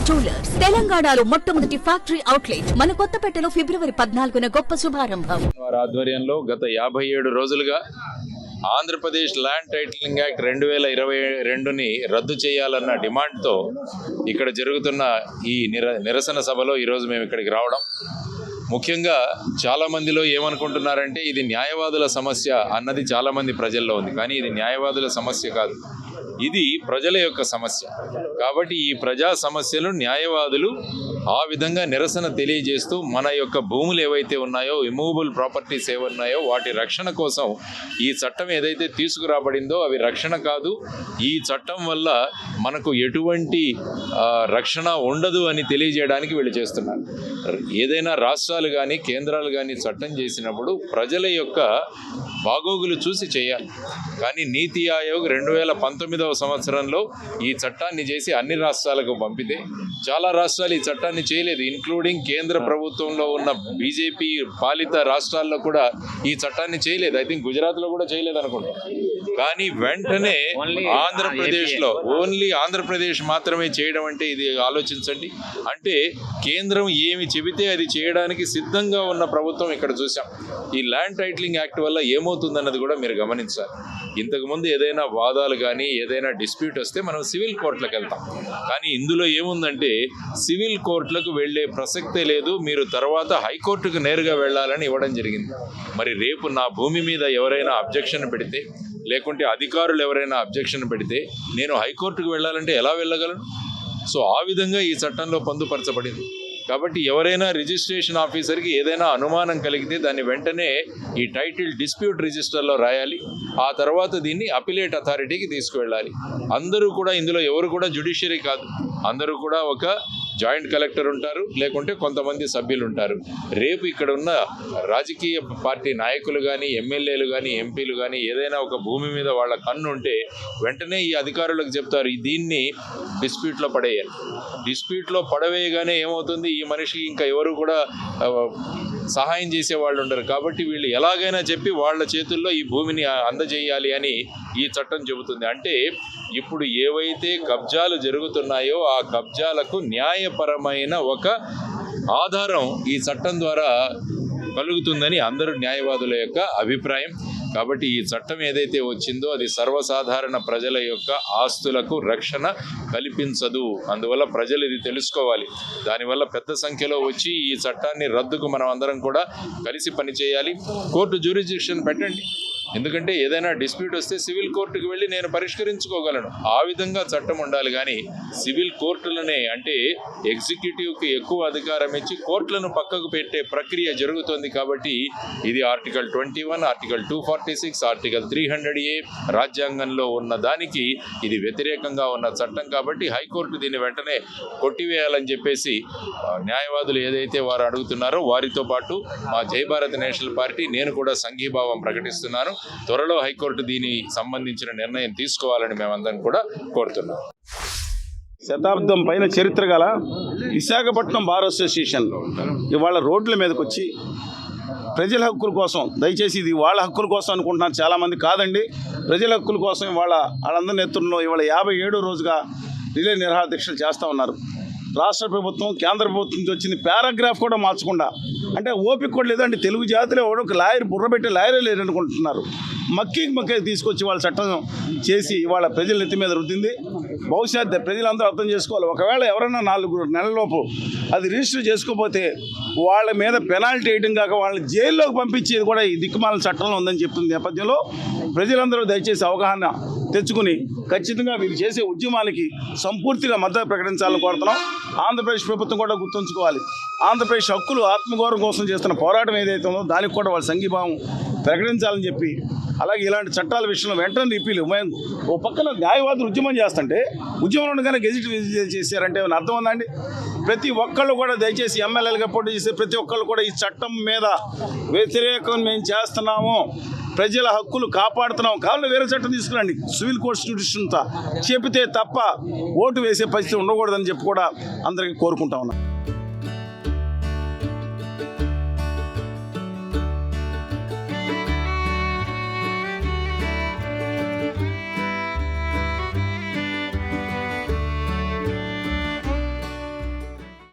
Jewellers తెలంగాణలో మొట్టమొదటి factory outlet మన కొత్తపేటలో ఫిబ్రవరి 14న గొప్ప శుభారంభం. వారి ఆధ్వర్యంలో గత 57 రోజులుగా ఆంధ్రప్రదేశ్ ల్యాండ్ టైటిలింగ్ యాక్ట్ 2022ని రద్దు చేయాలన్న డిమాండ్తో ఇక్కడ జరుగుతున్న ఈ నిరసన సభలో ఈరోజు మేము ఇక్కడికి రావడం, ముఖ్యంగా చాలామందిలో ఏమనుకుంటున్నారంటే ఇది న్యాయవాదుల సమస్య అన్నది చాలామంది ప్రజల్లో ఉంది. కానీ ఇది న్యాయవాదుల సమస్య కాదు, ఇది ప్రజల యొక్క సమస్య. కాబట్టి ఈ ప్రజా సమస్యలు న్యాయవాదులు ఆ విధంగా నిరసన తెలియజేస్తూ మన యొక్క భూములు ఏవైతే ఉన్నాయో, ఇమూవబుల్ ప్రాపర్టీస్ ఏవన్నాయో వాటి రక్షణ కోసం ఈ చట్టం ఏదైతే తీసుకురాబడిందో అవి రక్షణ కాదు, ఈ చట్టం వల్ల మనకు ఎటువంటి రక్షణ ఉండదు అని తెలియజేయడానికి వీళ్ళు చేస్తున్నారు. ఏదైనా రాష్ట్రాలు కానీ కేంద్రాలు కానీ చట్టం చేసినప్పుడు ప్రజల యొక్క బాగోగులు చూసి చేయాలి. కానీ నీతి ఆయోగ్ 2019వ సంవత్సరంలో ఈ చట్టాన్ని చేసి అన్ని రాష్ట్రాలకు పంపితే చాలా రాష్ట్రాలు ఈ చట్టాన్ని చేయలేదు, ఇంక్లూడింగ్ కేంద్ర ప్రభుత్వంలో ఉన్న బీజేపీ పాలిత రాష్ట్రాల్లో కూడా ఈ చట్టాన్ని చేయలేదు. ఐ థింక్ గుజరాత్లో కూడా చేయలేదు అనుకుంటా. కానీ వెంటనే ఆంధ్రప్రదేశ్లో ఓన్లీ ఆంధ్రప్రదేశ్ మాత్రమే చేయడం అంటే ఇది ఆలోచించండి. అంటే కేంద్రం ఏమి చెబితే అది చేయడానికి సిద్ధంగా ఉన్న ప్రభుత్వం ఇక్కడ చూసాం. ఈ ల్యాండ్ టైటిలింగ్ యాక్ట్ వల్ల ఏమవుతుందన్నది కూడా మీరు గమనించాలి. ఇంతకుముందు ఏదైనా వాదాలు కానీ ఏదైనా డిస్ప్యూట్ వస్తే మనం సివిల్ కోర్టులకు వెళ్తాం. కానీ ఇందులో ఏముందంటే సివిల్ కోర్టులకు వెళ్ళే ప్రసక్తే లేదు, మీరు తర్వాత హైకోర్టుకు నేరుగా వెళ్ళాలని ఇవ్వడం జరిగింది. మరి రేపు నా భూమి మీద ఎవరైనా అబ్జెక్షన్ పెడితే, లేకుంటే అధికారులు ఎవరైనా అబ్జెక్షన్ పెడితే నేను హైకోర్టుకు వెళ్ళాలంటే ఎలా వెళ్ళగలను? సో ఆ విధంగా ఈ చట్టంలో పొందుపరచబడింది. కాబట్టి ఎవరైనా రిజిస్ట్రేషన్ ఆఫీసర్కి ఏదైనా అనుమానం కలిగితే దాన్ని వెంటనే ఈ టైటిల్ డిస్ప్యూట్ రిజిస్టర్లో రాయాలి. ఆ తర్వాత దీన్ని అపిలేట్ అథారిటీకి తీసుకువెళ్ళాలి. అందరూ కూడా ఇందులో ఎవరు కూడా జ్యుడిషియరీ కాదు, అందరూ కూడా ఒక జాయింట్ కలెక్టర్ ఉంటారు, లేకుంటే కొంతమంది సభ్యులు ఉంటారు. రేపు ఇక్కడ ఉన్న రాజకీయ పార్టీ నాయకులు కానీ ఎమ్మెల్యేలు కానీ ఎంపీలు కానీ ఏదైనా ఒక భూమి మీద వాళ్ళ కన్ను ఉంటే వెంటనే ఈ అధికారులకు చెప్తారు దీన్ని డిస్ప్యూట్లో పడేయాలి. డిస్ప్యూట్లో పడవేయగానే ఏమవుతుంది, ఈ మనిషికి ఇంకా ఎవరు కూడా సహాయం చేసే వాళ్ళు ఉండరు. కాబట్టి వీళ్ళు ఎలాగైనా చెప్పి వాళ్ళ చేతుల్లో ఈ భూమిని అందజేయాలి అని ఈ చట్టం చెబుతుంది. అంటే ఇప్పుడు ఏవైతే కబ్జాలు జరుగుతున్నాయో ఆ కబ్జాలకు న్యాయపరమైన ఒక ఆధారం ఈ చట్టం ద్వారా కలుగుతుందని అందరూ న్యాయవాదుల యొక్క అభిప్రాయం. కాబట్టి ఈ చట్టం ఏదైతే వచ్చిందో అది సర్వసాధారణ ప్రజల యొక్క ఆస్తులకు రక్షణ కల్పించదు. అందువల్ల ప్రజలు ఇది తెలుసుకోవాలి. దానివల్ల పెద్ద సంఖ్యలో వచ్చి ఈ చట్టాన్ని రద్దుకు మనం అందరం కూడా కలిసి పనిచేయాలి. కోర్టు జ్యూరిస్డిక్షన్ పెట్టండి, ఎందుకంటే ఏదైనా డిస్ప్యూట్ వస్తే సివిల్ కోర్టుకు వెళ్ళి నేను పరిష్కరించుకోగలను. ఆ విధంగా చట్టం ఉండాలి. కానీ సివిల్ కోర్టులనే అంటే ఎగ్జిక్యూటివ్కి ఎక్కువ అధికారం ఇచ్చి కోర్టులను పక్కకు పెట్టే ప్రక్రియ జరుగుతుంది. కాబట్టి ఇది ఆర్టికల్ 21, ఆర్టికల్ 246, ఆర్టికల్ 300A రాజ్యాంగంలో ఉన్న దానికి ఇది వ్యతిరేకంగా ఉన్న చట్టం. కాబట్టి హైకోర్టు దీన్ని వెంటనే కొట్టివేయాలని చెప్పేసి న్యాయవాదులు ఏదైతే వారు అడుగుతున్నారో వారితో పాటు మా జై భారత్ నేషనల్ పార్టీ నేను కూడా సంఘీభావం ప్రకటిస్తున్నాను. త్వరలో హైకోర్టు దీనికి సంబంధించిన నిర్ణయం తీసుకోవాలని మేమందరం కూడా కోరుతున్నాం. శతాబ్దం పైన చరిత్ర గల విశాఖపట్నం బార్ అసోసియేషన్ ఇవాళ రోడ్ల మీదకి వచ్చి ప్రజల హక్కుల కోసం, దయచేసి ఇది వాళ్ళ హక్కుల కోసం అనుకుంటున్నారు చాలామంది, కాదండి, ప్రజల హక్కుల కోసం వాళ్ళందరి నేతృత్వంలో ఇవాళ 57వ రోజుగా రిలే నిరాహార దీక్షలు చేస్తూ ఉన్నారు. రాష్ట్ర ప్రభుత్వం కేంద్ర ప్రభుత్వం నుంచి వచ్చింది పారాగ్రాఫ్ కూడా మార్చకుండా, అంటే ఓపిక కూడా లేదండి. తెలుగు జాతిలో ఒక లాయర్ బుర్రబెట్టే లాయరే లేరనుకుంటున్నారు. మక్కి తీసుకొచ్చి వాళ్ళ చట్టం చేసి వాళ్ళ ప్రజల నెత్తి మీద రుద్దింది. బహుశా ప్రజలందరూ అర్థం చేసుకోవాలి. ఒకవేళ ఎవరైనా 4 నెలలలోపు అది రిజిస్టర్ చేసుకోకపోతే వాళ్ళ మీద పెనాల్టీ వేయడం కాక వాళ్ళని జైల్లోకి పంపించేది కూడా ఈ దిక్కుమాల చట్టంలో ఉందని చెప్తున్న నేపథ్యంలో ప్రజలందరూ దయచేసి అవగాహన తెచ్చుకుని ఖచ్చితంగా వీరు చేసే ఉద్యమాలకి సంపూర్తిగా మద్దతు ప్రకటించాలని కోరుతున్నాం. ఆంధ్రప్రదేశ్ ప్రభుత్వం కూడా గుర్తుంచుకోవాలి. ఆంధ్రప్రదేశ్ హక్కులు ఆత్మగౌరవం కోసం చేస్తున్న పోరాటం ఏదైతే ఉందో దానికి కూడా వాళ్ళ సంఘీభావం ప్రకటించాలని చెప్పి, అలాగే ఇలాంటి చట్టాల విషయంలో వెంటనే రిపీల్. ఓ పక్కన న్యాయవాదులు ఉద్యమం చేస్తుంటే ఉద్యమం ఉండగానే గెజిట్ చేశారంటే ఏమైనా అర్థం ఉందండి? ప్రతి ఒక్కళ్ళు కూడా దయచేసి ఎమ్మెల్యేలుగా పోటీ చేసే ప్రతి ఒక్కళ్ళు కూడా ఈ చట్టం మీద వ్యతిరేకం మేము చేస్తున్నాము, ప్రజల హక్కులు కాపాడుతున్నాం, కావాలి వేరే చట్టం తీసుకురండి, సివిల్ కాన్స్టిట్యూషన్తో చెబితే తప్ప ఓటు వేసే పరిస్థితి ఉండకూడదని చెప్పి కూడా అందరికీ కోరుకుంటా ఉన్నాం.